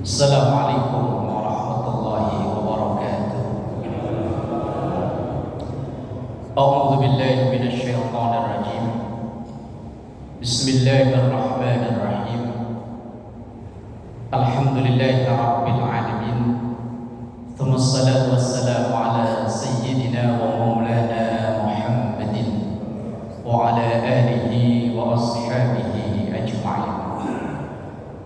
Assalamualaikum warahmatullahi wabarakatuh. A'udzu billahi minasyaitonir rajim. Bismillahirrahmanirrahim. Alhamdulillahi rabbil alamin. Tsumma assalatu wassalamu ala sayyidina wa maulana Muhammadin wa ala alihi wa ashabihi ajma'in.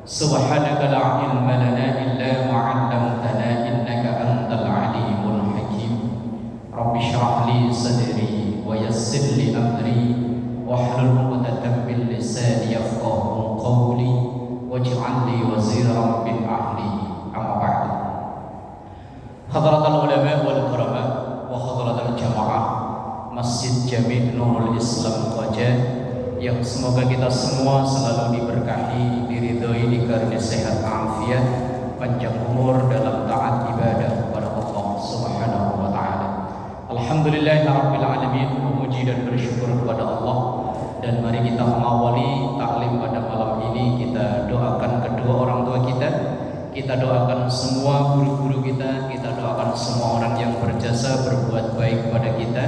Subhanaka la ilma lana illa ma 'allamtana innaka antal alimul hakim. Rabbi shrah li sadri wa yassir li amri wahlul 'uqdatam min lisani yafqahu qawli waj'al li waziran min ahli. Amma ba'du. Hadratul ulama wal kurama wa hadratul jamaah Masjid Jami' Nurul Islam Koja, yang semoga kita semua selalu diberkahi, diridhoi, dikarunia sehat afiat, panjang umur dalam taat ibadah kepada Allah Subhanahu wa taala. Alhamdulillahirabbil alamin, memuji dan bersyukur kepada Allah. Dan mari kita mengawali taklim pada malam ini. Kita doakan kedua orang tua kita doakan semua guru-guru kita doakan semua orang yang berjasa berbuat baik kepada kita,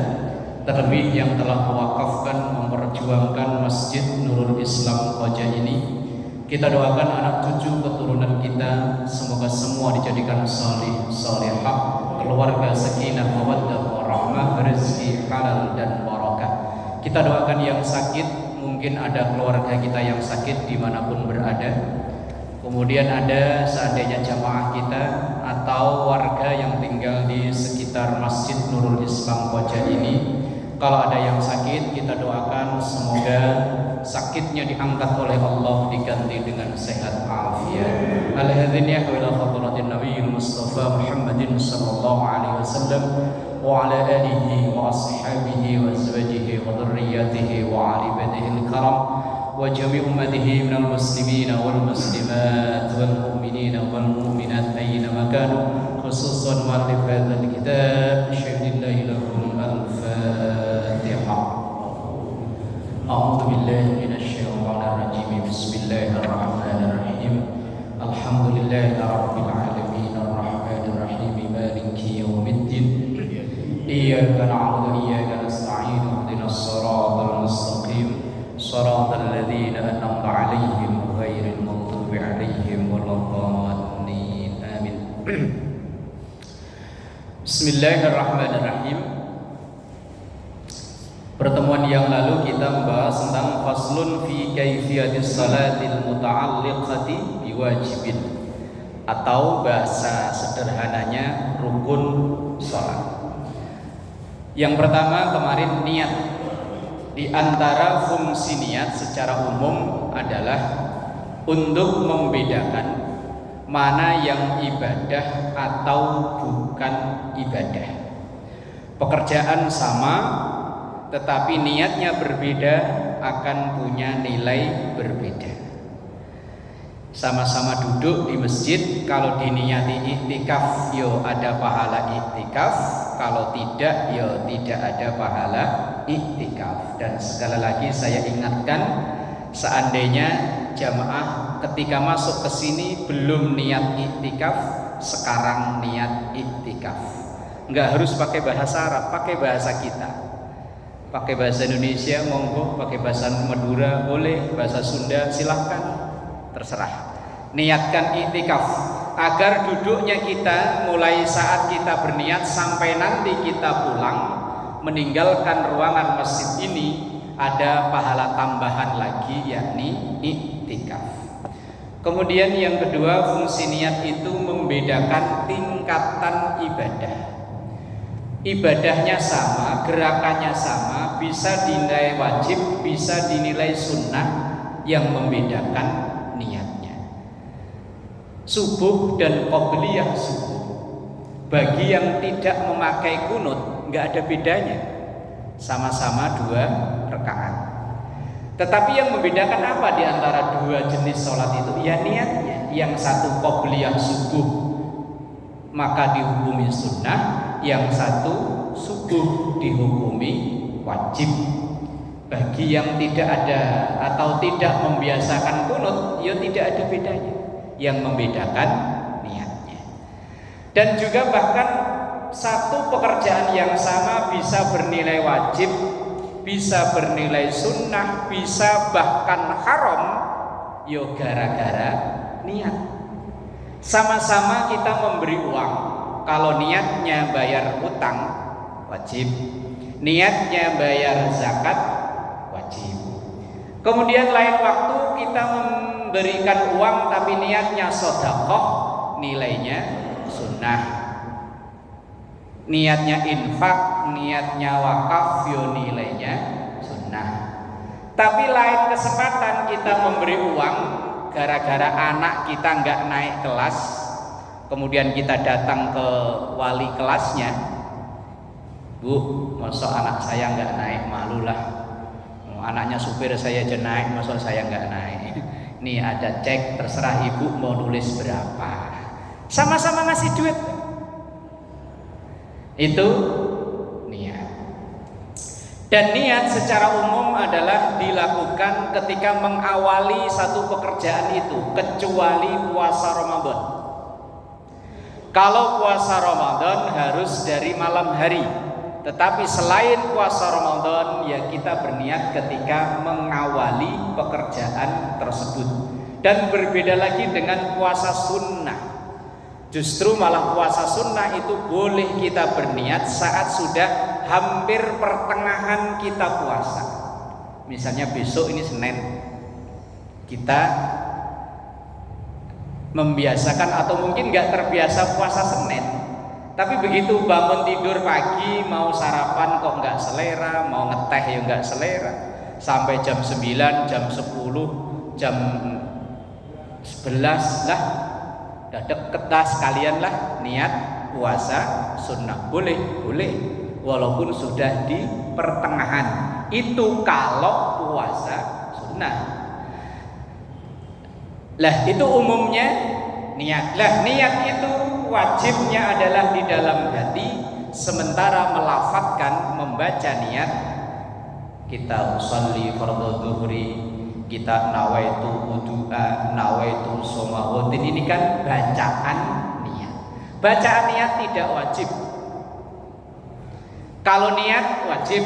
terlebih yang telah mewakafkan, memperjuangkan Masjid Nurul Islam Koja ini. Kita doakan anak cucu keturunan kita, semoga semua dijadikan salih, salihah, keluarga sakinah, mawaddah, warahmah, rezeki halal dan barakah. Kita doakan yang sakit, mungkin ada keluarga kita yang sakit dimanapun berada. Kemudian ada seandainya jamaah kita atau warga yang tinggal di sekitar Masjid Nurul Islam Koja ini, kalau ada yang sakit, kita doakan semoga sakitnya diangkat oleh Allah, diganti dengan sehat afiat. Al-hadziniyah wa ila hadratin nabiyil mustafa Muhammadin sallallahu alaihi wasallam wa ala alihi wa ashabihi wa azwajihi wa dhurriyyatihi wa ali badihil karam wa jami' ummatihi minal muslimina wal muslimat wal mu'minina wal mu'minat ayyana makanu, khususan mu'allif hadzal kitab syahdillahi lahum al-Fatihah. A'udzu billahi minasyaitonir rajim. Bismillahirrahmanirrahim. Alhamdulillahi rabbil alamin arrahmanir rahim maliki yaumiddin. Iyyaka na'budu wa iyyaka nasta'in. Ihdinas siratal mustaqim. Shiratal ladzina an'amta 'alaihim ghairil maghdubi 'alaihim waladdallin. Amin. Bismillahirrahmanirrahim. Pertemuan yang lalu kita membahas tentang faslun fi kaifiyatis salatil muta'alliqati biwajibin, atau bahasa sederhananya rukun salat. Yang pertama kemarin niat. Di antara fungsi niat secara umum adalah untuk membedakan mana yang ibadah atau bukan ibadah. Pekerjaan sama, tetapi niatnya berbeda, akan punya nilai berbeda. Sama-sama duduk di masjid, kalau diniati iktikaf, yo ada pahala iktikaf. Kalau tidak, yo tidak ada pahala iktikaf. Dan sekali lagi saya ingatkan, seandainya jamaah ketika masuk ke sini belum niat iktikaf, sekarang niat iktikaf. Enggak harus pakai bahasa Arab, pakai bahasa kita. Pakai bahasa Indonesia monggo, pakai bahasa Madura boleh, bahasa Sunda silahkan, terserah. Niatkan iktikaf agar duduknya kita mulai saat kita berniat sampai nanti kita pulang meninggalkan ruangan masjid ini ada pahala tambahan lagi, yakni iktikaf. Kemudian yang kedua, fungsi niat itu membedakan tingkatan ibadah. Ibadahnya sama, gerakannya sama, bisa dinilai wajib, bisa dinilai sunnah. Yang membedakan niatnya. Subuh dan qobliyah subuh, bagi yang tidak memakai kunut nggak ada bedanya, sama-sama 2 rakaat. Tetapi yang membedakan apa di antara 2 jenis sholat itu? Ya niatnya. Yang satu qobliyah subuh maka dihukumi sunnah, yang satu subuh dihukumi wajib. Bagi yang tidak ada atau tidak membiasakan kunut, ya tidak ada bedanya. Yang membedakan Dan juga bahkan satu pekerjaan yang sama bisa bernilai wajib, bisa bernilai sunnah, bisa bahkan haram, yo gara-gara niat. Sama-sama kita memberi uang, kalau niatnya bayar utang wajib, niatnya bayar zakat wajib. Kemudian lain waktu kita memberikan uang tapi niatnya sedekah, nilainya sunnah. Niatnya infak, niatnya wakaf, yo nilainya sunnah. Tapi lain kesempatan kita memberi uang gara-gara anak kita nggak naik kelas, kemudian kita datang ke wali kelasnya, Bu, masa anak saya nggak naik, malulah. Anaknya supir saya aja naik, masa saya nggak naik. Nih ada cek, terserah ibu mau nulis berapa. Sama-sama ngasih duit. Itu niat. Dan niat secara umum adalah dilakukan ketika mengawali satu pekerjaan itu, kecuali puasa Ramadan. Kalau puasa Ramadan harus dari malam hari. Tetapi selain puasa Ramadan, ya kita berniat ketika mengawali pekerjaan tersebut. Dan berbeda lagi dengan puasa sunnah. Justru malah puasa sunnah itu boleh kita berniat saat sudah hampir pertengahan kita puasa. Misalnya besok ini Senin, kita membiasakan atau mungkin nggak terbiasa puasa Senin, tapi begitu bangun tidur pagi mau sarapan kok nggak selera, mau ngeteh ya nggak selera, sampai jam 9, jam 10, jam 11 lah udah deket dah, sekalian lah niat puasa sunnah. Boleh walaupun sudah di pertengahan. Itu kalau puasa sunnah. Lah itu umumnya niat. Lah niat itu wajibnya adalah di dalam hati, sementara melafadzkan, membaca niat, kita usolli fardhu dhuhri, kita nawaitu wudu'a, nawaitu shoma ghadin, ini kan bacaan niat. Bacaan niat tidak wajib. Kalau niat wajib.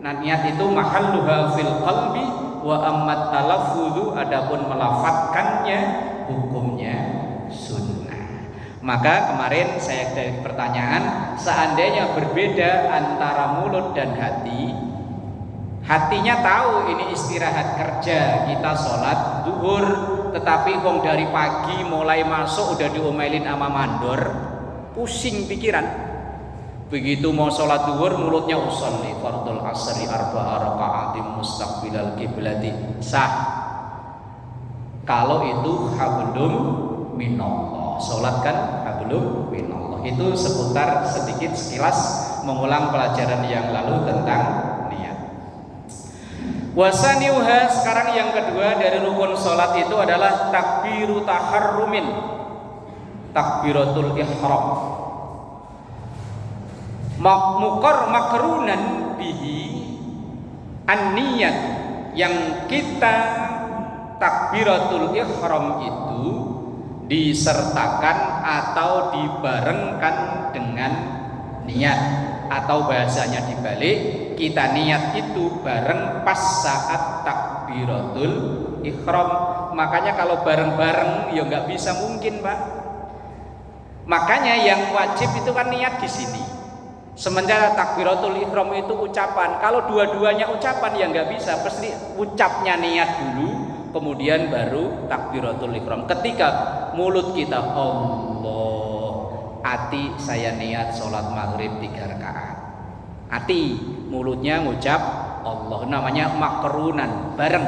Nah, niat itu mahalluha fil qalbi wa ammat talaffudzu, adapun melafadzkannya hukumnya sunnah. Maka kemarin saya dari pertanyaan, seandainya berbeda antara mulut dan hati, hatinya tahu ini istirahat kerja, kita sholat duhur, tetapi wong dari pagi mulai masuk udah diomelin sama mandor, pusing pikiran. Begitu mau sholat duhur mulutnya usolli fardul asri arba'a raka'atim mustaqbilal kiblati, sah. Kalau itu hablum minallah, sholat kan hablum minallah. Itu seputar sedikit sekilas mengulang pelajaran yang lalu tentang wasaniuha. Sekarang yang kedua dari rukun sholat itu adalah takbiru taharrumin, takbiratul ihram. Mukor makrunan bihi an-niyat, yang kita takbiratul ihram itu disertakan atau dibarengkan dengan niat, atau bahasanya dibalik, kita niat itu bareng pas saat takbiratul ihram. Makanya kalau bareng-bareng ya nggak bisa mungkin, Pak. Makanya yang wajib itu kan niat di sini. Sementara takbiratul ihram itu ucapan. Kalau dua-duanya ucapan ya nggak bisa, pasti ucapnya niat dulu, kemudian baru takbiratul ihram. Ketika mulut kita Allah, hati saya niat sholat maghrib 3 rakaat. Hati, mulutnya ngucap Allah, namanya makrunan, bareng.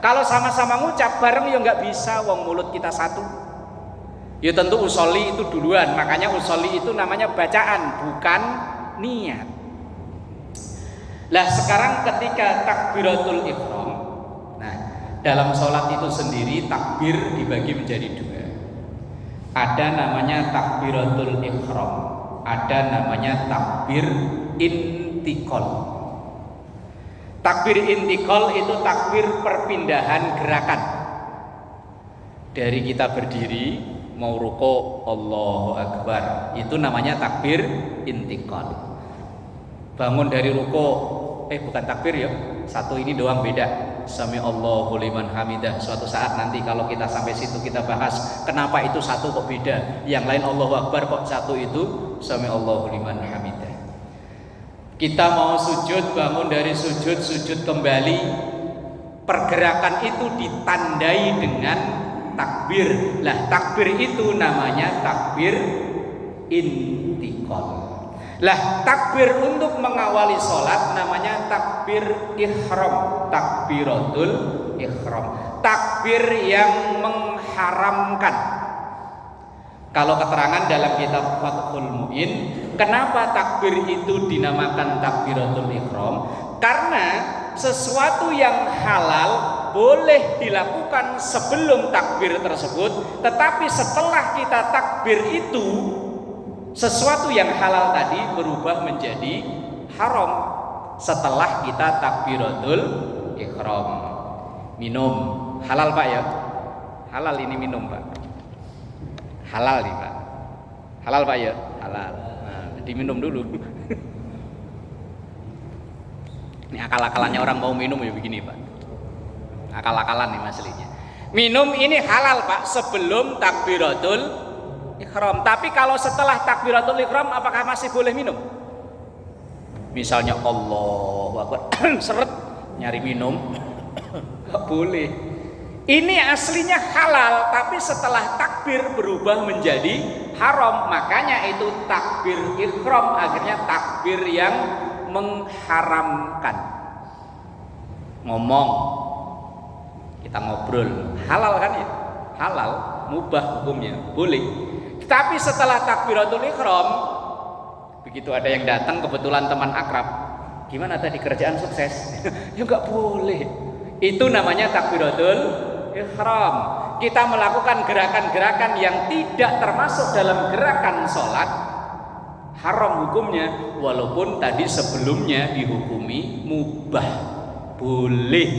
Kalau sama-sama ngucap bareng ya nggak bisa, wong mulut kita satu. Ya tentu usolli itu duluan, makanya usolli itu namanya bacaan, bukan niat. Lah sekarang ketika takbiratul ihram, nah dalam sholat itu sendiri takbir dibagi menjadi 2. Ada namanya takbiratul ihram, ada namanya takbir intikal. Takbir intikal itu takbir perpindahan gerakan. Dari kita berdiri mau ruku Allahu Akbar, itu namanya takbir intikal. Bangun dari ruku, bukan takbir ya, satu ini doang beda. Sami Allahu liman hamidah. Suatu saat nanti kalau kita sampai situ kita bahas kenapa itu satu kok beda, yang lain Allahu Akbar kok satu itu Sami Allahu liman hamidah. Kita mau sujud, bangun dari sujud, sujud kembali, pergerakan itu ditandai dengan takbir. Lah takbir itu namanya takbir intikal. Lah takbir untuk mengawali sholat namanya takbir ihram, takbiratul ihram, takbir yang mengharamkan. Kalau keterangan dalam kitab Fathul Mu'in, kenapa takbir itu dinamakan takbiratul ihram? Karena sesuatu yang halal boleh dilakukan sebelum takbir tersebut, tetapi setelah kita takbir itu sesuatu yang halal tadi berubah menjadi haram setelah kita takbiratul ihram. Minum halal Pak ya? Halal ini minum Pak. Halal nih Pak. Halal Pak ya? Halal. Nah, diminum dulu. Ini akal-akalannya orang mau minum ya begini Pak. Akal-akalan nih aslinya. Minum ini halal Pak sebelum takbiratul ihram. Tapi kalau setelah takbiratul ihram apakah masih boleh minum? Misalnya Allahu Akbar seret nyari minum nggak boleh. Ini aslinya halal tapi setelah takbir berubah menjadi haram, makanya itu takbir ihram, akhirnya takbir yang mengharamkan. Ngomong, kita ngobrol, halal kan ya? Halal, mubah hukumnya, boleh. Tapi setelah takbiratul ihram, begitu ada yang datang kebetulan teman akrab, gimana tadi kerjaan sukses? Ya nggak boleh. Itu namanya takbiratul ihram. Kita melakukan gerakan-gerakan yang tidak termasuk dalam gerakan sholat, haram hukumnya, walaupun tadi sebelumnya dihukumi mubah, boleh,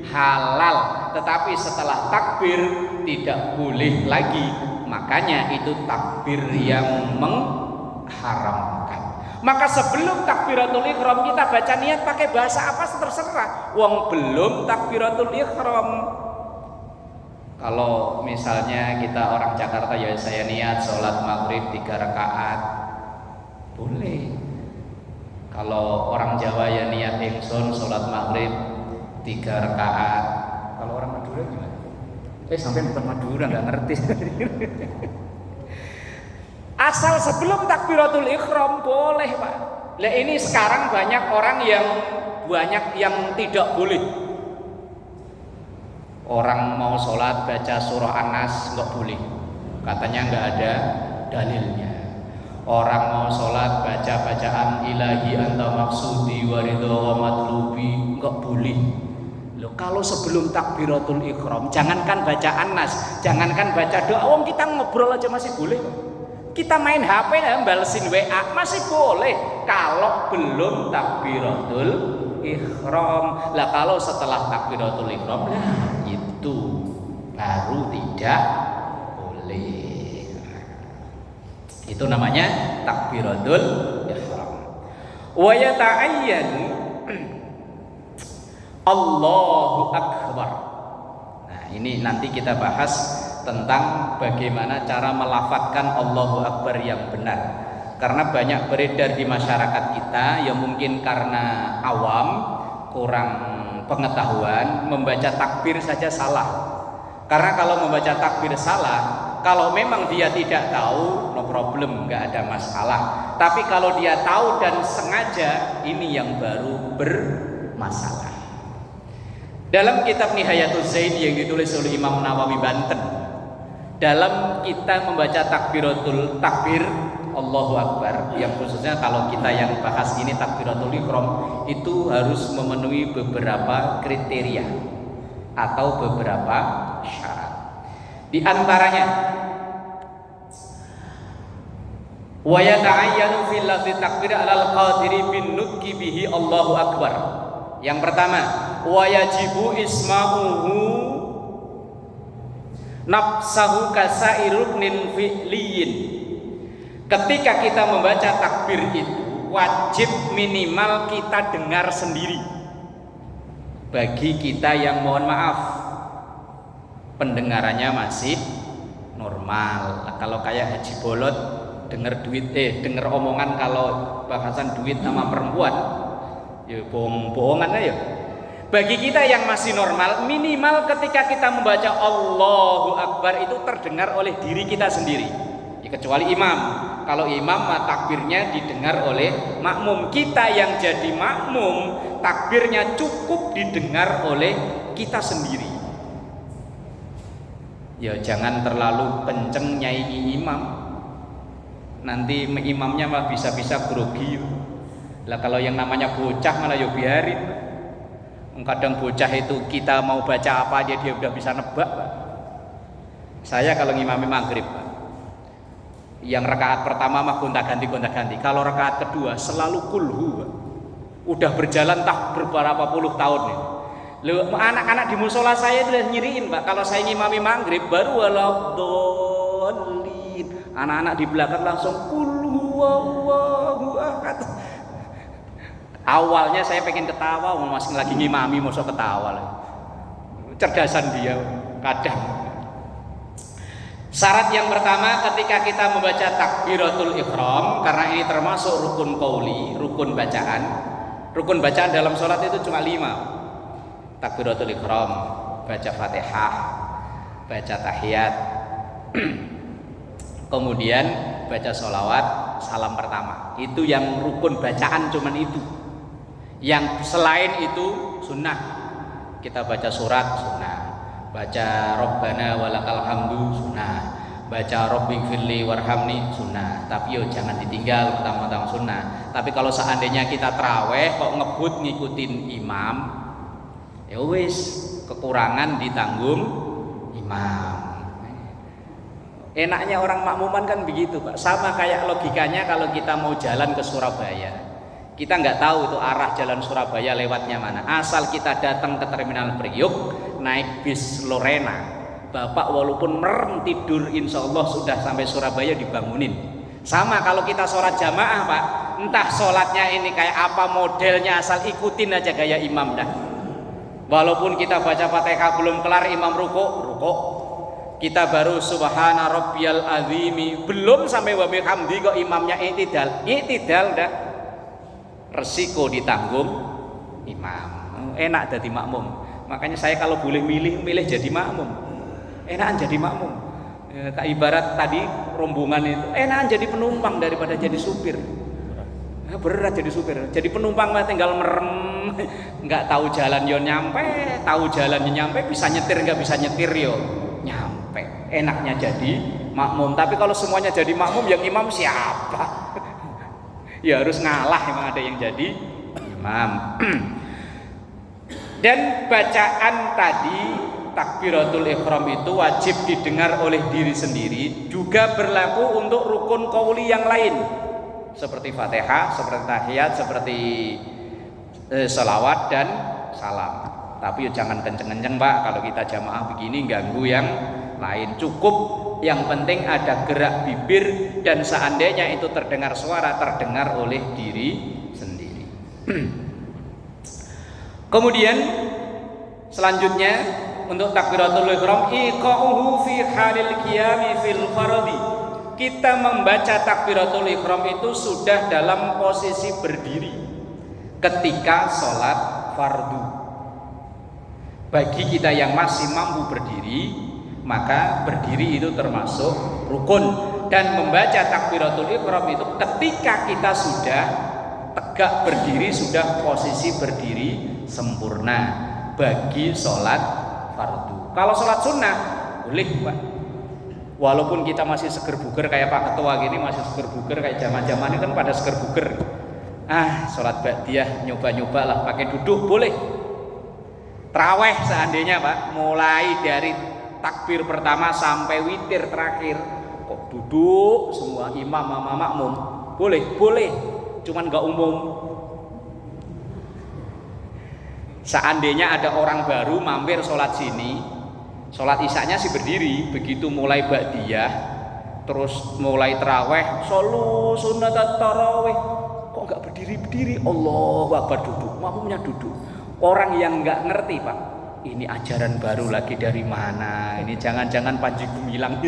halal, tetapi setelah takbir tidak boleh lagi. Makanya itu takbir yang mengharamkan. Maka sebelum takbiratul ihram kita baca niat pakai bahasa apa terserah. Wong belum takbiratul ihram. Kalau misalnya kita orang Jakarta, ya saya niat sholat maghrib 3 rakaat, boleh. Kalau orang Jawa ya niat ingsun sholat maghrib 3 rakaat. Kalau orang Madura gimana? Sampai bukan Madura, nggak ngerti. Asal sebelum takbiratul ihram boleh Pak. Lah ini sekarang banyak orang yang tidak boleh. Orang mau sholat baca surah An-Nas nggak boleh, katanya nggak ada dalilnya. Orang mau sholat baca bacaan ilahi anta maksudi waridho wa matlubi nggak boleh. Loh, kalau sebelum takbiratul ihram jangankan baca An-Nas, jangankan baca doa, kita ngobrol aja masih boleh. Kita main HP balesin WA masih boleh kalau belum takbiratul ihram. Lah kalau setelah takbiratul ihram itu baru tidak boleh. Itu namanya takbiratul ihram. Wa yata'ayyanu Allahu Akbar. Nah, ini nanti kita bahas tentang bagaimana cara melafadzkan Allahu Akbar yang benar. Karena banyak beredar di masyarakat kita yang mungkin karena awam, kurang pengetahuan, membaca takbir saja salah. Karena kalau membaca takbir salah, kalau memang dia tidak tahu, no problem, nggak ada masalah. Tapi kalau dia tahu dan sengaja, ini yang baru bermasalah. Dalam kitab Nihayatul Zain yang ditulis oleh Imam Nawawi Banten, dalam kita membaca takbiratul takbir Allahu Akbar, yang khususnya kalau kita yang bahas ini takbiratul ihram, itu harus memenuhi beberapa kriteria atau beberapa syarat. Di antaranya wa yata'ayyanu fil lafzi takbir 'alal qadiri bin nutqi bihi Allahu Akbar. Yang pertama, wa yajibu isma'uhu nafsahu kasairuknin fi'liyin. Ketika kita membaca takbir itu wajib minimal kita dengar sendiri. Bagi kita yang mohon maaf pendengarannya masih normal. Nah, kalau kayak Haji Bolot dengar omongan kalau bahasan duit sama perempuan, ya bohong-bohongan aja. Bagi kita yang masih normal, minimal ketika kita membaca Allahu Akbar itu terdengar oleh diri kita sendiri. Ya, kecuali imam. Kalau imam takbirnya didengar oleh makmum. Kita yang jadi makmum, takbirnya cukup didengar oleh kita sendiri. Ya jangan terlalu kenceng nyaingi imam. Nanti imamnya malah bisa-bisa grogi. Lah kalau yang namanya bocah malah ya biarin. Kadang bocah itu kita mau baca apa aja dia udah bisa nebak, Pak. Saya kalau ngimami maghrib, Pak, yang rakaat pertama mah gonta-ganti. Kalau rakaat kedua selalu kulhu, Pak. Udah berjalan tak beberapa puluh tahun nih. Anak-anak di musola saya itu udah nyiriin, Pak. Kalau saya ngimami maghrib baru waladhdallin. Anak-anak di belakang langsung kulhu wallahu ahad. Awalnya saya pengen ketawa, masih lagi ngimami masa ketawa lah. Cerdasan dia kadang. Syarat yang pertama ketika kita membaca takbiratul ihram, karena ini termasuk rukun qauli, rukun bacaan. Rukun bacaan dalam sholat itu cuma 5. Takbiratul ihram, baca Fatihah, baca tahiyat, kemudian baca sholawat, salam pertama. Itu yang rukun bacaan cuman itu. Yang selain itu sunnah. Kita baca surat sunnah, baca Rabbana walakal hamdu sunnah, baca Rabbighfirli warhamni sunnah. Tapi yo jangan ditinggal utama-utama sunnah. Tapi kalau seandainya kita traweh kok ngebut ngikutin imam, ya wis kekurangan ditanggung imam. Enaknya orang makmuman kan begitu, Pak. Sama kayak logikanya kalau kita mau jalan ke Surabaya. Kita nggak tahu itu arah jalan Surabaya lewatnya mana. Asal kita datang ke Terminal Priuk, naik bis Lorena, Bapak walaupun merem tidur, insya Allah sudah sampai Surabaya dibangunin. Sama kalau kita sholat jamaah, Pak. Entah sholatnya ini kayak apa modelnya, asal ikutin aja gaya imam dah. Walaupun kita baca Fatihah belum kelar, imam rukuk. Kita baru subhana rabbiyal azimi, belum sampai wa bihamdi kok imamnya i'tidal dah. Resiko ditanggung imam. Enak jadi makmum. Makanya saya kalau boleh milih jadi makmum. Enakan jadi makmum. Ibarat tadi rombongan itu enakan jadi penumpang daripada jadi supir. Berat jadi supir. Jadi penumpang mah tinggal merem, nggak tahu jalan yo nyampe, tahu jalannya nyampe, bisa nyetir nggak bisa nyetir yo nyampe. Enaknya jadi makmum. Tapi kalau semuanya jadi makmum, yang imam siapa? Ya harus ngalah, memang ada yang jadi imam. Dan bacaan tadi takbiratul ihram itu wajib didengar oleh diri sendiri, juga berlaku untuk rukun qauli yang lain seperti Fatihah, seperti tahiyat, seperti sholawat dan salam. Tapi jangan kenceng-kenceng, Pak. Kalau kita jamaah begini ganggu yang lain. Cukup yang penting ada gerak bibir, dan seandainya itu terdengar suara, terdengar oleh diri sendiri. Kemudian selanjutnya untuk takbiratul ihram, iqa'uhu fi halil qiyami fil fardhi. Kita membaca takbiratul ihram itu sudah dalam posisi berdiri ketika sholat fardu. Bagi kita yang masih mampu berdiri, maka berdiri itu termasuk rukun. Dan membaca takbiratul ihram itu ketika kita sudah tegak berdiri, sudah posisi berdiri sempurna bagi sholat fardu. Kalau sholat sunnah boleh, Pak. Walaupun kita masih seger buger kayak Pak Ketua gini, masih seger buger kayak zaman-zaman ini kan pada seger buger. Sholat ba'diyah nyoba-nyoba lah pakai duduk boleh. Traweh seandainya, Pak, mulai dari takbir pertama sampai witir terakhir kok duduk semua imam sama makmum, boleh, cuman nggak umum. Seandainya ada orang baru mampir sholat sini, Sholat isyanya sih berdiri, begitu mulai ba'diyah, terus mulai terawih, solu sunat tarawih, kok nggak berdiri? Allahu Akbar, duduk, makmumnya duduk. Orang yang nggak ngerti, Pak, ini ajaran baru lagi dari mana? Ini jangan-jangan Panji Gumilang.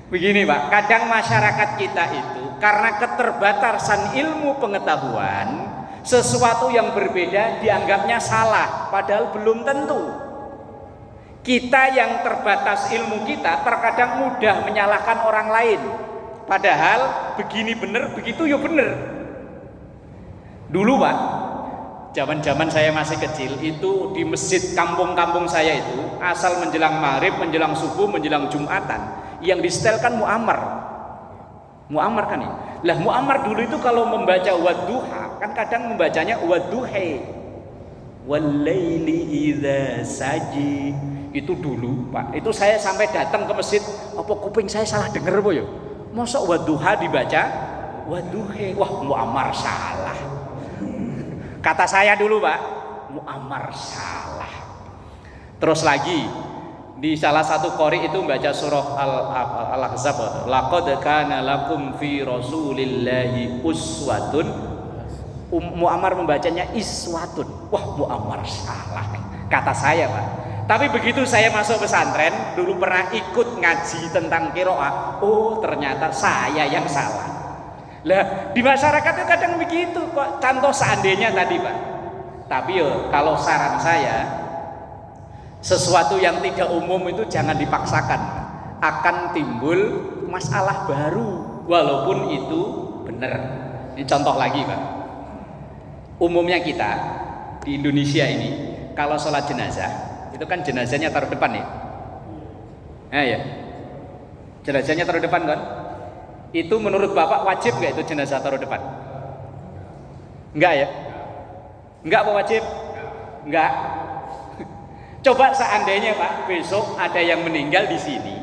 Begini, Pak, kadang masyarakat kita itu karena keterbatasan ilmu pengetahuan, sesuatu yang berbeda dianggapnya salah, padahal belum tentu. Kita yang terbatas ilmu kita terkadang mudah menyalahkan orang lain, padahal begini bener, begitu ya bener. Dulu, Pak, zaman-zaman saya masih kecil itu di masjid kampung-kampung saya itu, asal menjelang maghrib, menjelang subuh, menjelang jumatan, yang disetelkan mu'ammar kan ya. Lah mu'ammar dulu itu kalau membaca wadduha kan kadang membacanya wadduhe, walaili idza saji. Itu dulu, Pak, itu saya sampai datang ke masjid, apa kuping saya salah denger apa ya? Mosok wadduha dibaca wadduhe. Wah, mu'ammar salah. Kata saya dulu, Pak, mu'ammar salah. Terus lagi di salah satu qori itu membaca surah Al-Ahzab, laqad kana lakum fi rasulillahi uswatun. Mu'ammar membacanya iswatun. Wah, mu'ammar salah, kata saya, Pak. Tapi begitu saya masuk pesantren, dulu pernah ikut ngaji tentang qiraah, oh ternyata saya yang salah. Lah di masyarakat itu kadang begitu kok, contoh seandainya tadi, Pak. Tapi yo kalau saran saya, sesuatu yang tidak umum itu jangan dipaksakan, akan timbul masalah baru walaupun itu benar. Ini contoh lagi, Pak. Umumnya kita di Indonesia ini kalau sholat jenazah itu kan jenazahnya taruh depan nih. Ya, jenazahnya taruh depan kan? Itu menurut Bapak wajib nggak itu jenazah taruh depan? Enggak ya? Enggak apa wajib? Enggak. Coba seandainya, Pak, besok ada yang meninggal di sini,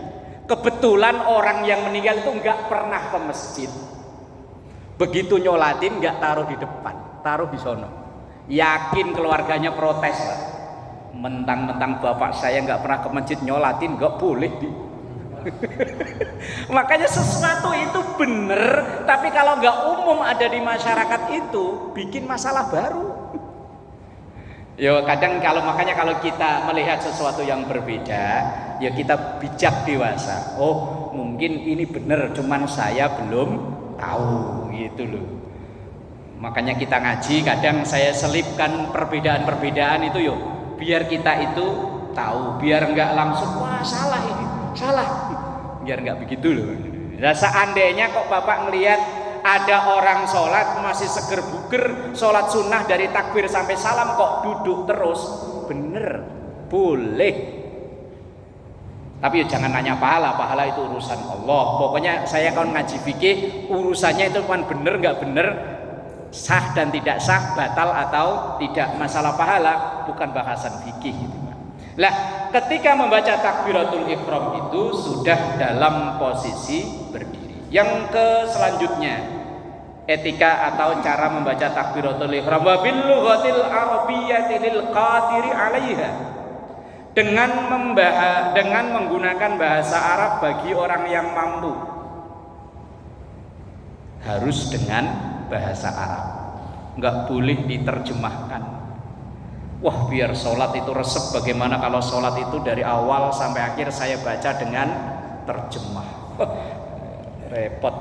kebetulan orang yang meninggal itu enggak pernah ke masjid. Begitu nyolatin enggak taruh di depan, taruh di sono. Yakin keluarganya protes, Pak. Mentang-mentang bapak saya enggak pernah ke masjid nyolatin, enggak boleh di. Makanya sesuatu itu benar, tapi kalau enggak umum ada di masyarakat itu bikin masalah baru. Ya kadang makanya kalau kita melihat sesuatu yang berbeda, ya kita bijak dewasa. Oh mungkin ini benar, cuman saya belum tahu gitu loh. Makanya kita ngaji, kadang saya selipkan perbedaan-perbedaan itu yuk, biar kita itu tahu, biar enggak langsung wah salah ini, salah. Biar enggak begitu loh. Nah, seandainya kok Bapak ngelihat ada orang sholat masih seger buger, sholat sunnah dari takbir sampai salam kok duduk terus, bener, boleh. Tapi ya jangan nanya pahala itu urusan Allah. Pokoknya saya kalau ngaji fikih urusannya itu kan bener nggak bener, sah dan tidak sah, batal atau tidak, masalah pahala bukan bahasan fikih itu. Lah ketika membaca takbiratul ihram itu sudah dalam posisi berdiri. Yang selanjutnya etika atau cara membaca takbiratul ihram wa bil lughatil arabiyyati lil qadiri 'alaiha, dengan menggunakan bahasa Arab bagi orang yang mampu. Harus dengan bahasa Arab, enggak boleh diterjemahkan. Wah biar sholat itu resep, bagaimana kalau sholat itu dari awal sampai akhir saya baca dengan terjemah. Repot.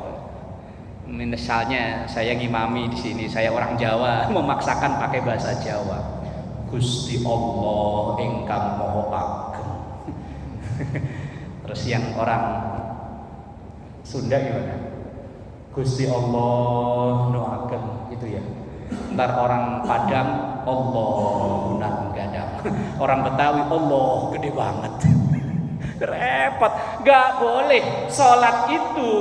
Misalnya saya ngimami di sini, saya orang Jawa, memaksakan pakai bahasa Jawa. Gusti Allah ingkang Maha Ageng. Terus yang orang Sunda gimana? Gusti Allah nu ageng, itu ya. Ntar orang Padang Allah nan gadang, orang Betawi Allah gede banget. Repot. Gak boleh. Sholat itu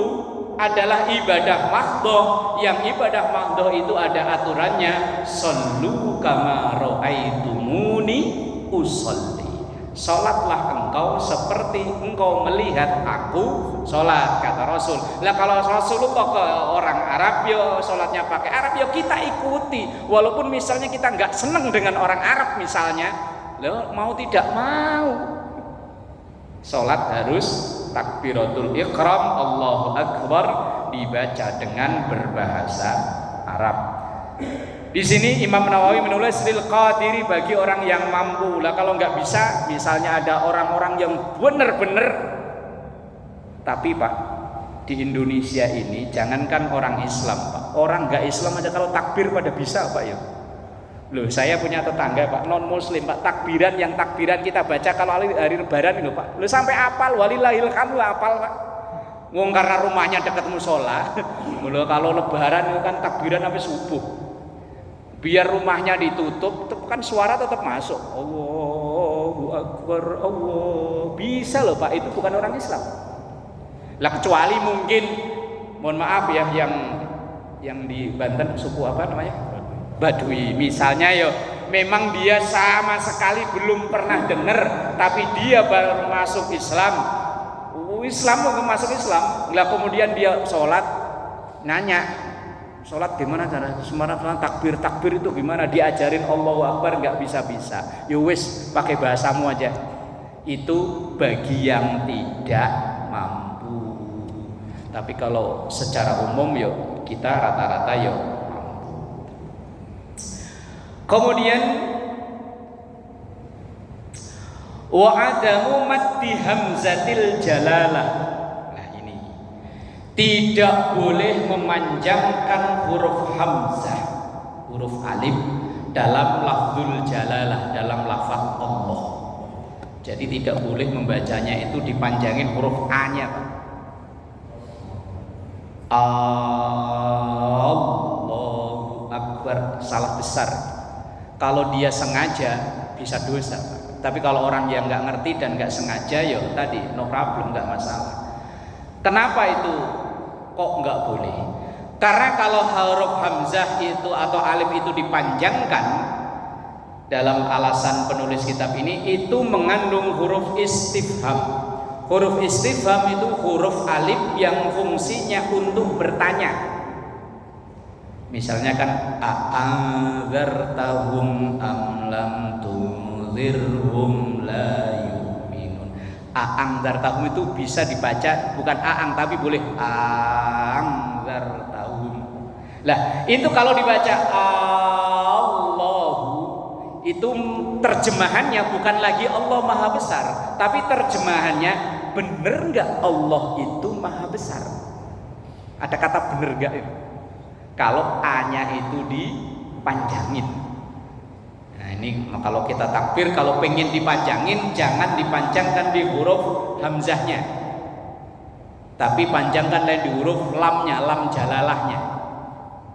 adalah ibadah mahdhah. Yang ibadah mahdhah itu ada aturannya. Shollu kama ra'aitumuni usolli. Sholatlah engkau seperti engkau melihat aku sholat, kata Rasul. Lah kalau Rasulullah ke orang Arab, yo sholatnya pakai Arab, yo kita ikuti. Walaupun misalnya kita nggak seneng dengan orang Arab misalnya, Loh, mau tidak mau sholat harus takbiratul ihram Allahu Akbar dibaca dengan berbahasa Arab. Di sini Imam Nawawi menulis lil qadiri bagi orang yang mampu. Lah kalau nggak bisa, misalnya ada orang-orang yang benar-benar, tapi Pak, di Indonesia ini jangankan orang Islam Pak, orang nggak Islam aja kalau takbir pada bisa Pak ya. Loh, saya punya tetangga Pak non Muslim Pak, takbiran kita baca kalau hari Lebaran itu Pak, loh sampai apal, walillahil hamdu apal Pak. Wong karena rumahnya dekat musola. Loh, kalau Lebaran itu kan takbiran sampai subuh. Biar rumahnya ditutup, kan suara tetap masuk. Allahu Akbar, Allah. Bisa loh Pak, itu bukan orang Islam. Lah kecuali mungkin, mohon maaf ya, yang di Banten suku apa namanya? Badui. Misalnya yo, memang dia sama sekali belum pernah dengar, tapi dia baru masuk Islam. Mau masuk Islam. Lah kemudian dia sholat, nanya, sholat gimana cara? Semarang takbir itu gimana? Diajarin Allahu Akbar nggak bisa. Ya wis, pakai bahasamu aja. Itu bagi yang tidak mampu. Tapi kalau secara umum yo kita rata-rata yo mampu. Kemudian wa adamu maddi hamzatil jalalah. Nah ini tidak boleh memanjangkan huruf hamzah, huruf alif dalam lafzul jalalah, dalam lafaz Allah. Jadi tidak boleh membacanya itu dipanjangin huruf A-nya Pak. Allahu Akbar, salah besar. Kalau dia sengaja bisa dosa Pak. Tapi kalau orang yang nggak ngerti dan nggak sengaja, ya tadi no problem, nggak masalah. Kenapa itu kok nggak boleh? Karena kalau huruf hamzah itu atau alif itu dipanjangkan, dalam alasan penulis kitab ini, itu mengandung huruf istifham. Huruf istifham itu huruf alif yang fungsinya untuk bertanya. Misalnya kan a'adzartahum am lam tunzirhum la yu'minun. A'adzartahum itu bisa dibaca bukan a'ang tapi boleh a'adzartahum. Lah, itu kalau dibaca Allahu itu terjemahannya bukan lagi Allah Maha Besar, tapi terjemahannya bener enggak Allah itu Maha Besar? Ada kata bener enggak itu? Kalau A-nya itu dipanjangin. Nah ini kalau kita takbir, kalau pengen dipanjangin, jangan dipanjangkan di huruf hamzahnya, tapi panjangkan di huruf lamnya, lam jalalahnya.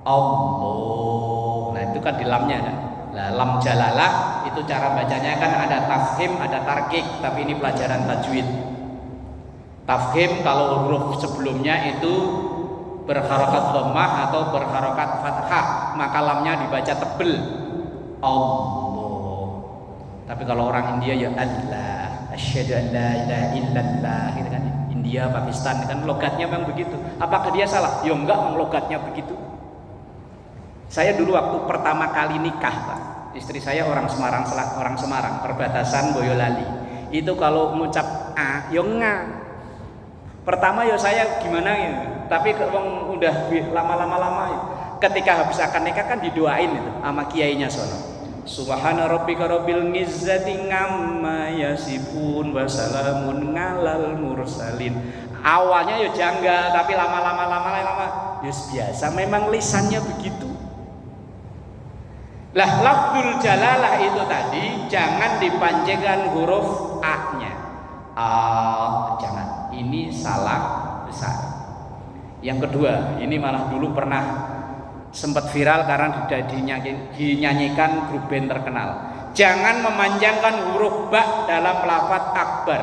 Allah. Nah itu kan di lamnya kan. Nah, lam jalalah itu cara bacanya kan ada tafhim, ada tarkik, tapi ini pelajaran tajwid. Tafhim kalau huruf sebelumnya itu berharokat dhammah atau berharokat fathah, maka lamnya dibaca tebel Allah. Tapi kalau orang India ya Allah, asyhadu an la ilaha illallah gitu kan. India, Pakistan kan logatnya memang begitu. Apakah dia salah? Ya enggak, logatnya begitu. Saya dulu waktu pertama kali nikah Pak, istri saya orang Semarang, perbatasan Boyolali. Itu kalau mengucap A, ya nga. Pertama ya saya gimana ya, tapi kalau udah lama ya. Ketika habis akan nikah kan didoain itu sama kiainya sono. Subhana rabbika rabbil izzati ngamma yasifun wa salamun ngalal mursalin. Awalnya ya janggal, tapi lama ya biasa, memang lisannya begitu. Lah lafzul jalalah itu tadi jangan dipanjangkan huruf A-nya. Jangan. Ini salah besar. Yang kedua, ini malah dulu pernah sempat viral karena dinyanyikan grup band terkenal. Jangan memanjangkan huruf ba dalam lafaz akbar.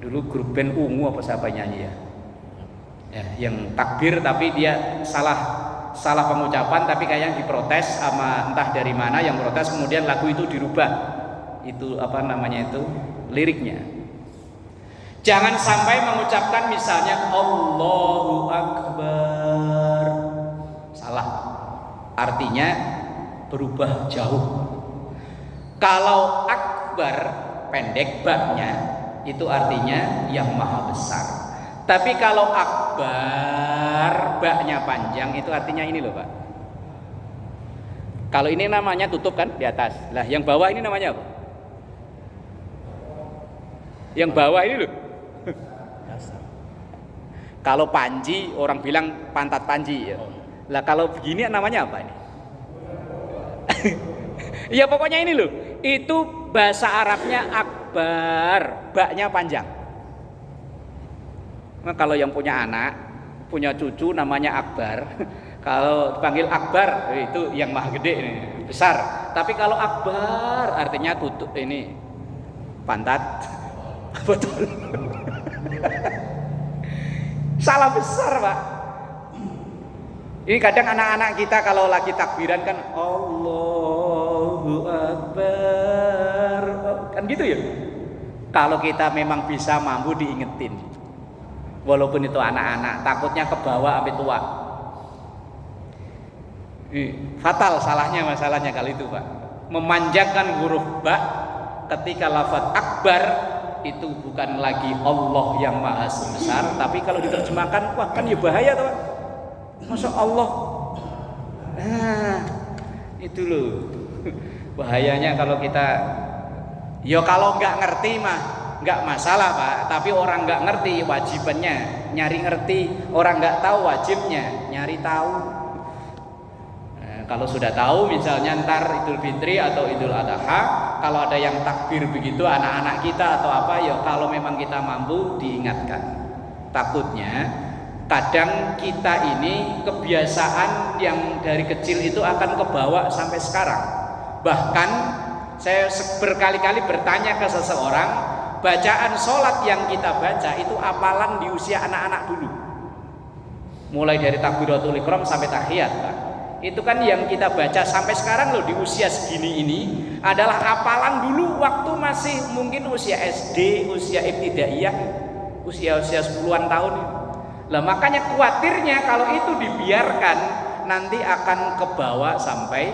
Dulu grup band Ungu apa siapa nyanyi ya? Yang takbir tapi dia salah pengucapan, tapi kayak diprotes sama entah dari mana yang protes, kemudian lagu itu dirubah. Itu apa namanya itu? Liriknya. Jangan sampai mengucapkan misalnya Allahu Akbar, salah, artinya berubah jauh. Kalau akbar pendek baknya itu artinya yang maha besar. Tapi kalau akbar baknya panjang itu artinya ini loh Pak. Kalau ini namanya tutup kan di atas. Lah yang bawah ini namanya apa? Yang bawah ini loh. Kalau panji orang bilang pantat panji ya. Lah kalau begini namanya apa ini? Ya pokoknya ini loh. Itu bahasa Arabnya akbar, baknya panjang. Nah, kalau yang punya anak, punya cucu namanya akbar. Kalau dipanggil akbar itu yang maha gede ini, besar. Tapi kalau akbar artinya tutup ini pantat. Betul. Salah besar Pak. Ini kadang anak-anak kita kalau lagi takbiran kan Allahu Akbar kan gitu ya. Kalau kita memang bisa mampu diingetin, walaupun itu anak-anak, takutnya kebawa sampai tua. Fatal masalahnya kali itu Pak. Memanjangkan huruf ba ketika lafaz akbar itu bukan lagi Allah yang maha besar, tapi kalau diterjemahkan wah kan ya bahaya tuh Pak. Masya Allah. Nah, itu loh bahayanya kalau kita kalau nggak ngerti mah nggak masalah Pak, tapi orang nggak ngerti wajibannya nyari ngerti, orang nggak tahu wajibnya nyari tahu. Nah, kalau sudah tahu misalnya ntar Idul Fitri atau Idul Adha kalau ada yang takbir begitu anak-anak kita atau apa kalau memang kita mampu diingatkan. Takutnya kadang kita ini kebiasaan yang dari kecil itu akan kebawa sampai sekarang. Bahkan saya berkali-kali bertanya ke seseorang, bacaan sholat yang kita baca itu apalan di usia anak-anak dulu. Mulai dari takbiratul ihram sampai tahiyat Pak. Itu kan yang kita baca sampai sekarang loh di usia segini ini adalah apalan dulu waktu masih mungkin usia SD, usia ibtidaiyah, usia 10-an tahun. Lah makanya khawatirnya kalau itu dibiarkan nanti akan kebawa sampai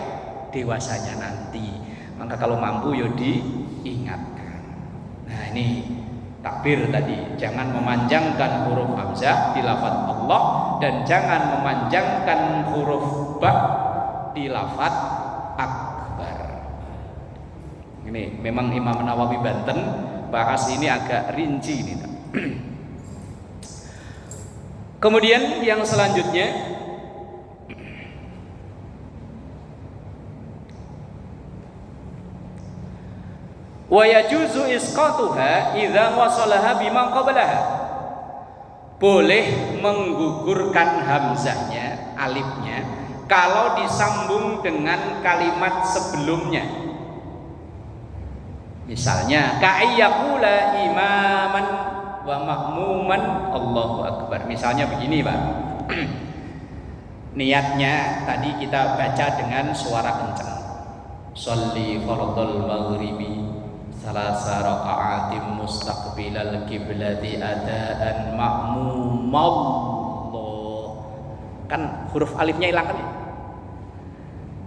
dewasanya nanti. Maka kalau mampu diingatkan. Nah ini takbir tadi, jangan memanjangkan huruf hamzah di lafaz Allah dan jangan memanjangkan huruf ba di lafaz akbar. Ini memang Imam Nawawi Banten bahas ini agak rinci ini. Kemudian yang selanjutnya wa yajuzu isqatuha idza wasalaha bima qablaha. Boleh menggugurkan hamzahnya, alifnya kalau disambung dengan kalimat sebelumnya. Misalnya ka'ayyaqula imaman wa mahmuman Allahu Akbar. Misalnya begini Pak. Niatnya tadi kita baca dengan suara kencang. Sholli fardhal maghribi salasa raka'atin mustaqbilal qiblati adaan ma'mumah. Kan huruf alifnya hilang kan ya?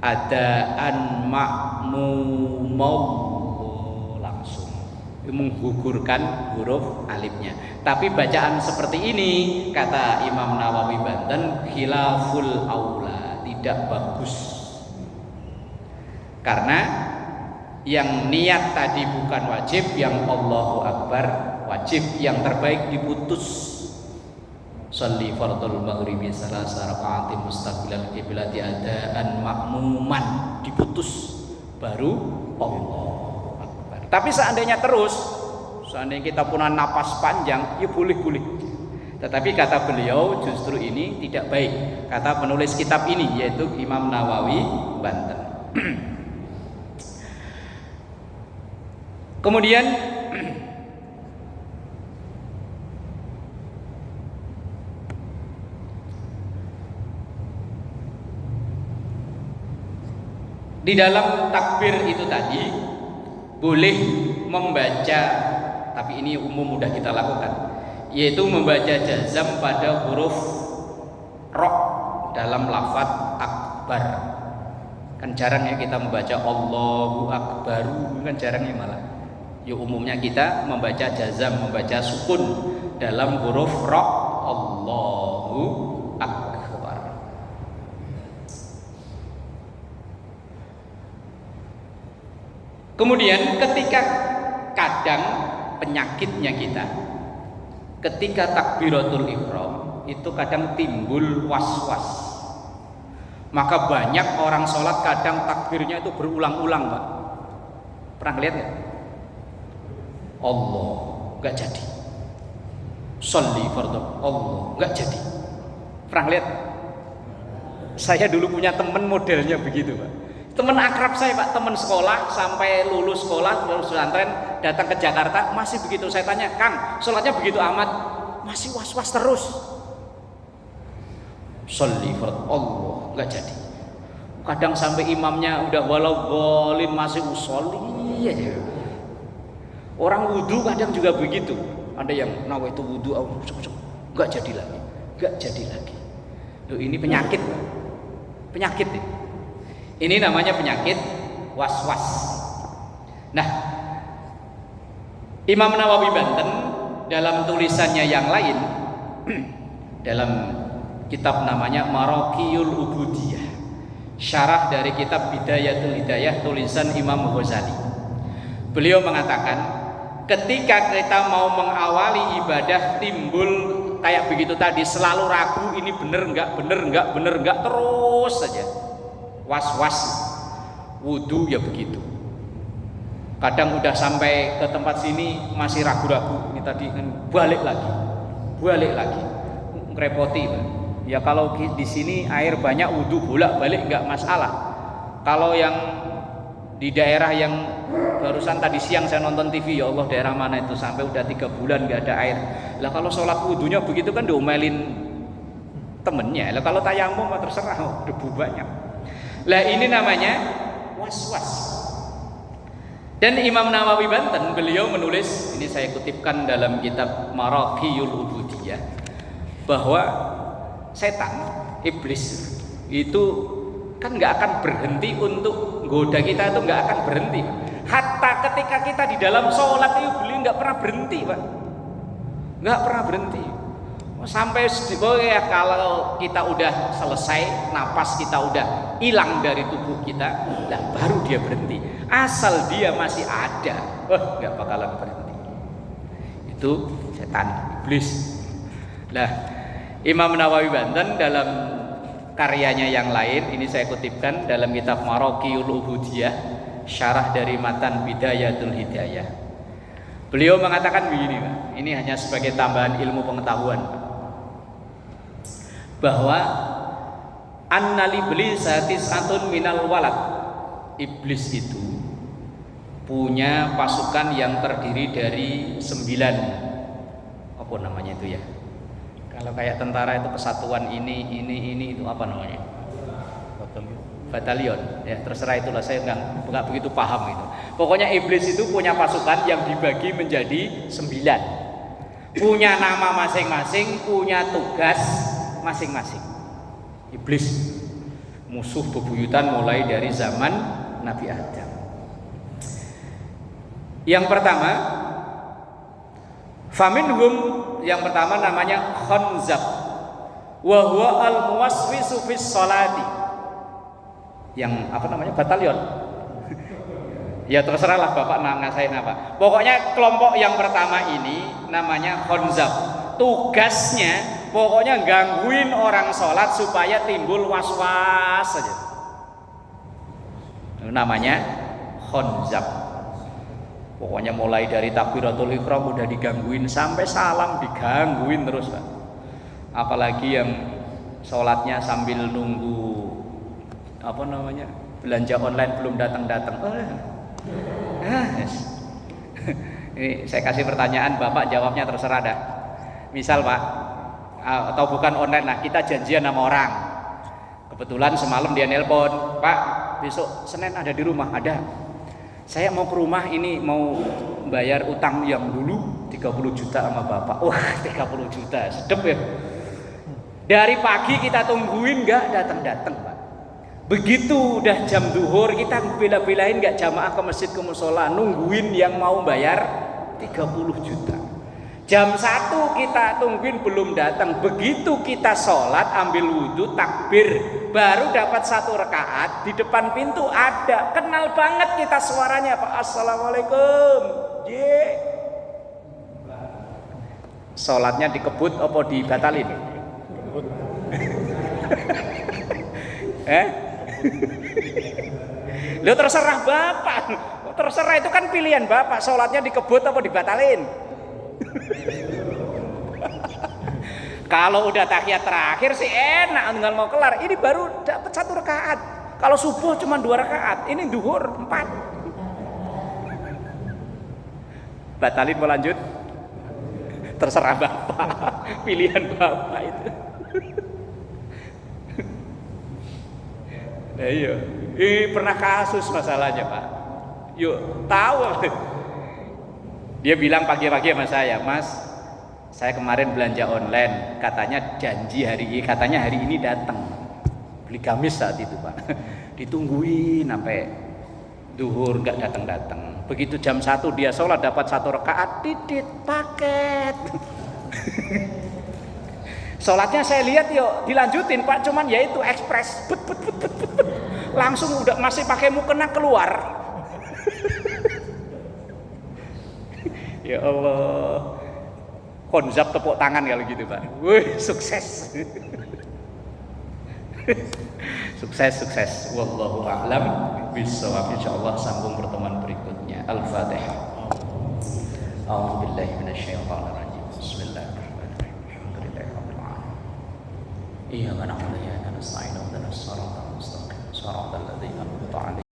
Adaan ma'mumah menggugurkan huruf alifnya. Tapi bacaan seperti ini kata Imam Nawawi Banten khilaful aula, tidak bagus. Karena yang niat tadi bukan wajib, yang Allahu Akbar wajib, yang terbaik diputus. Sholli fardhul maghribi salasa raka'atin mustaqbilal qiblati adaan ma'muman, diputus baru Allah. Tapi seandainya kita punya napas panjang, ya boleh. Tetapi kata beliau justru ini tidak baik. Kata penulis kitab ini yaitu Imam Nawawi Banten. Kemudian di dalam takbir itu tadi boleh membaca, tapi ini umum mudah kita lakukan, yaitu membaca jazam pada huruf ro dalam lafaz akbar. Kan jarang ya kita membaca Allahu Akbar, kan jarang ya malah. Ya umumnya kita membaca jazam, membaca sukun dalam huruf ra, Allahu Akbar. Kemudian ketika kadang penyakitnya kita, ketika takbiratul ihram itu kadang timbul was-was. Maka banyak orang sholat kadang takbirnya itu berulang-ulang, Pak. Pernah lihat nggak? Allah, nggak jadi. Sholli fardhu, Allah, nggak jadi. Pernah lihat? Saya dulu punya teman modelnya begitu, Pak. Teman akrab saya, Pak, teman sekolah sampai lulus sekolah, lulus pesantren, datang ke Jakarta masih begitu. Saya tanya, Kang, sholatnya begitu amat, masih was-was terus. Sholli fardhu, Allah, nggak jadi. Kadang sampai imamnya udah walau bolin masih usolli aja. Orang wudu kadang juga begitu. Ada yang nawaitu wudu, nggak jadi lagi, nggak jadi lagi. Loh, ini penyakit, penyakit ini. Ini namanya penyakit was-was. Nah, Imam Nawawi Banten dalam tulisannya yang lain, dalam kitab namanya Maraqiyul Ubudiyah, syarah dari kitab Bidayatul Hidayah tulisan Imam Ghazali. Beliau mengatakan, ketika kita mau mengawali ibadah timbul kayak begitu tadi, selalu ragu ini bener enggak terus saja was-was. Wudu ya begitu. Kadang udah sampai ke tempat sini masih ragu-ragu, ini tadi balik lagi, ngerepoti, Pak. Ya kalau di sini air banyak wudu bolak-balik nggak masalah. Kalau yang di daerah yang barusan tadi siang saya nonton TV, ya Allah daerah mana itu sampai udah 3 bulan nggak ada air. Lah kalau sholat wudunya begitu kan diomelin temennya. Lah kalau tayamum mah terserah, debu banyak. Lah ini namanya was-was. Dan Imam Nawawi Banten beliau menulis, ini saya kutipkan dalam kitab Maraqiyul Ubudiyah, bahwa setan, iblis itu kan nggak akan berhenti untuk goda kita, itu nggak akan berhenti. Hatta ketika kita di dalam sholat itu beliau nggak pernah berhenti, Pak, nggak pernah berhenti. Sampai ya kalau kita udah selesai, napas kita udah hilang dari tubuh kita, lah baru dia berhenti. Asal dia masih ada, nggak bakalan berhenti. Itu setan, iblis. Nah, Imam Nawawi Banten dalam karyanya yang lain, ini saya kutipkan dalam kitab Maraqiyul Ubudiyah, syarah dari matan Bidayatul Hidayah. Beliau mengatakan begini, Pak. Ini hanya sebagai tambahan ilmu pengetahuan, bahwa annal iblisa tis'atun minal walad. Iblis itu punya pasukan yang terdiri dari 9, apa namanya itu ya? Kalau kayak tentara itu kesatuan ini itu apa namanya? Batalion. Ya terserah, itulah, saya nggak begitu paham itu. Pokoknya iblis itu punya pasukan yang dibagi menjadi 9. Punya nama masing-masing, punya tugas masing-masing. Iblis musuh bebuyutan mulai dari zaman Nabi Adam. Yang pertama, faminhum, yang pertama namanya Khanzab, wa huwa al-muwaswisu fis sholati. Yang apa namanya? Batalion. Ya terserahlah Bapak ngasain apa. Pokoknya kelompok yang pertama ini namanya Khanzab. Tugasnya pokoknya gangguin orang sholat supaya timbul was-was saja. Namanya Khanzab. Pokoknya mulai dari takbiratul ihram udah digangguin sampai salam digangguin terus, Pak. Apalagi yang sholatnya sambil nunggu apa namanya, belanja online belum datang-datang. Yes. Ini saya kasih pertanyaan, Bapak jawabnya terserah dah. Misal Pak, atau bukan online, nah kita janjian sama orang. Kebetulan semalam dia nelpon, Pak besok Senin ada di rumah? Ada. Saya mau ke rumah ini, mau bayar utang yang dulu 30 juta sama Bapak. Wah 30 juta, sedep ya. Dari pagi kita tungguin nggak datang-datang, Pak. Begitu udah jam duhur kita bela-belain nggak jamaah ke masjid ke musola, nungguin yang mau bayar 30 juta. Jam 1 kita tungguin belum datang. Begitu kita sholat ambil wudhu takbir baru dapat 1 rakaat, di depan pintu ada, kenal banget kita suaranya, Pak, assalamualaikum. Ye. Sholatnya dikebut apa dibatalin? Lu terserah Bapak. Terserah, itu kan pilihan Bapak. Sholatnya dikebut apa dibatalin? Kalau udah tahiyat terakhir sih enak, tinggal mau kelar. Ini baru dapat 1 rakaat. Kalau subuh cuma 2 rakaat. Ini duhur 4. Batalin mau lanjut? Terserah Bapak. Pilihan Bapak itu. Nah, iya. Ini pernah kasus masalahnya, Pak. Yuk, tahu. Dia bilang pagi-pagi sama saya, Mas, saya kemarin belanja online, katanya janji katanya hari ini datang. Beli gamis saat itu, Pak. Ditungguin sampai duhur nggak datang-datang. Begitu jam 1 dia sholat dapat 1 rakaat, titit paket. Sholatnya saya lihat yuk dilanjutin, Pak, cuman ya itu ekspres, langsung udah masih pakai mukena keluar. Ya Allah, konzap tepuk tangan kalau gitu, Pak. Wih, sukses. sukses. Wallahu a'lam bishawab. Insyaallah sambung pertemuan berikutnya. Al-Fatihah. A'udzubillahi minasyaitonir rajim. Bismillahirrahmanirrahim. Alhamdulillahirabbil alamin. Iyyaka na'budu wa iyyaka nasta'in. Ihdinas siratal mustaqim. Shiratal ladzina an'amta 'alaihim.